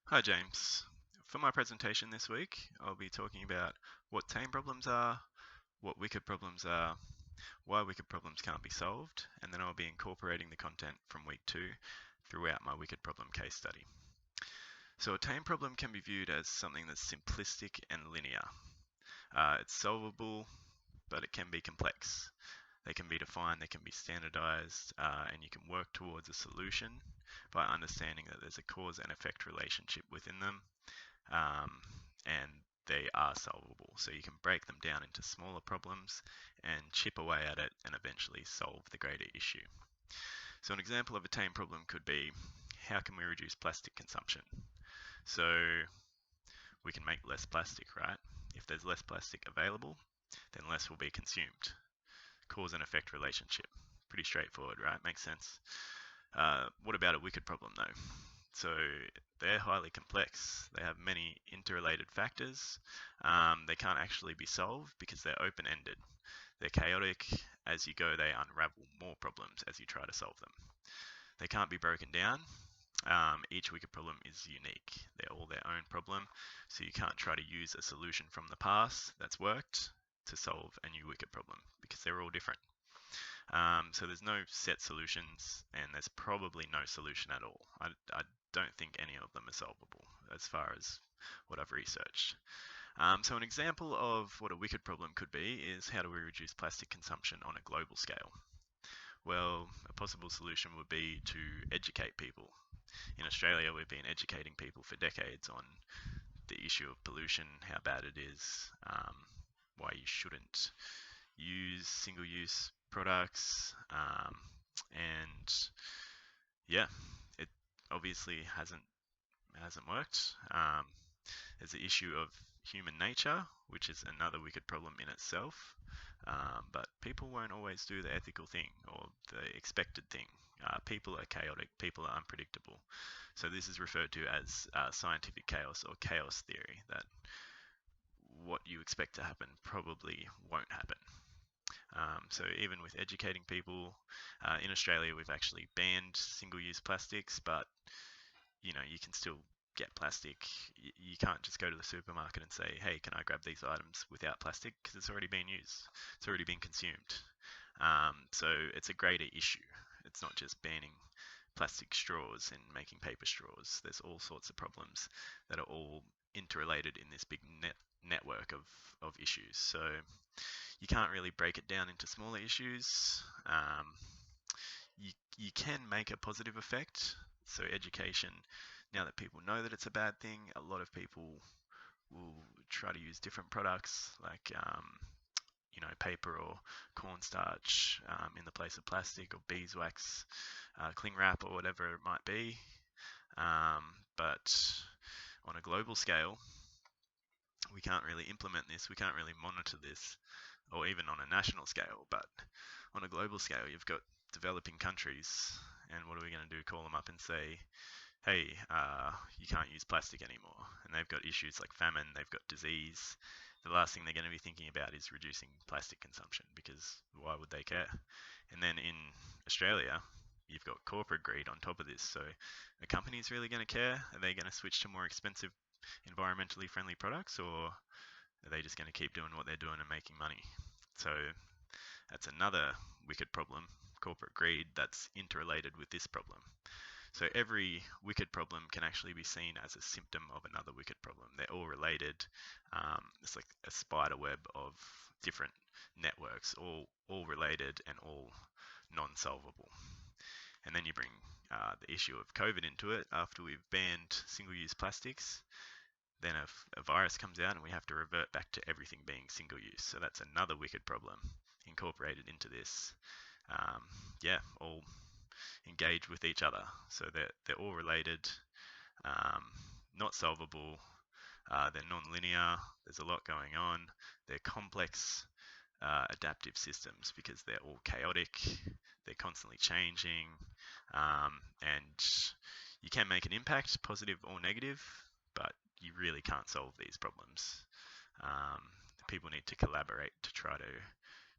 Hi James. For my presentation this week, I'll be talking about what tame problems are, what wicked problems are, why wicked problems can't be solved, and then I'll be incorporating the content from week 2 throughout my wicked problem case study. So a tame problem can be viewed as something that's simplistic and linear. It's solvable, but it can be complex. They can be defined, they can be standardized, and you can work towards a solution by understanding that there's a cause and effect relationship within them, um, and they are solvable. So you can break them down into smaller problems and chip away at it and eventually solve the greater issue. So an example of a tame problem could be, how can we reduce plastic consumption? So we can make less plastic, right? If there's less plastic available, then less will be consumed. Cause and effect relationship. Pretty straightforward, right? Makes sense. What about a wicked problem though? So they're highly complex. They have many interrelated factors. They can't actually be solved because they're open-ended. They're chaotic. As you go, they unravel more problems as you try to solve them. They can't be broken down. Each wicked problem is unique. They're all their own problem. So you can't try to use a solution from the past that's worked to solve a new wicked problem because they're all different. So there's no set solutions, and there's probably no solution at all. I don't think any of them are solvable as far as what I've researched. So an example of what a wicked problem could be is, how do we reduce plastic consumption on a global scale? Well, a possible solution would be to educate people. In Australia, we've been educating people for decades on the issue of pollution, how bad it is, why you shouldn't use single-use products, and yeah, it obviously hasn't worked. There's the issue of human nature, which is another wicked problem in itself. But people won't always do the ethical thing or the expected thing. People are chaotic, people are unpredictable. So this is referred to as scientific chaos or chaos theory, that what you expect to happen probably won't happen. So even with educating people, in Australia we've actually banned single-use plastics, but you can still get plastic. You can't just go to the supermarket and say, hey, can I grab these items without plastic? Because it's already been used. It's already been consumed. So it's a greater issue. It's not just banning plastic straws and making paper straws. There's all sorts of problems that are all interrelated in this big network of issues. So you can't really break it down into smaller issues. You can make a positive effect. So education, now that people know that it's a bad thing, a lot of people will try to use different products like paper or cornstarch in the place of plastic, or beeswax, cling wrap, or whatever it might be. But on a global scale, we can't really implement this. We can't really monitor this, or even on a national scale. But on a global scale, you've got developing countries, and what are we going to do? Call them up and say, hey, you can't use plastic anymore. And they've got issues like famine, they've got disease. The last thing they're going to be thinking about is reducing plastic consumption, because why would they care? And then in Australia, you've got corporate greed on top of this. So are companies really going to care? Are they going to switch to more expensive, environmentally friendly products, or are they just going to keep doing what they're doing and making money? So that's another wicked problem, corporate greed, that's interrelated with this problem. So every wicked problem can actually be seen as a symptom of another wicked problem. They're all related. It's like a spider web of different networks, all related and all non-solvable. And then you bring the issue of COVID into it. After we've banned single-use plastics, then a virus comes out and we have to revert back to everything being single-use. So that's another wicked problem incorporated into this. Yeah, all engage with each other. So they're all related, um, not solvable. They're non-linear. There's a lot going on. They're complex adaptive systems because they're all chaotic. They're constantly changing, and you can make an impact, positive or negative, but you really can't solve these problems. Um, People need to collaborate to try to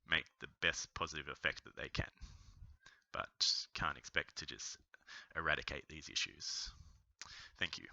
make the best positive effect that they can, but can't expect to just eradicate these issues. Thank you.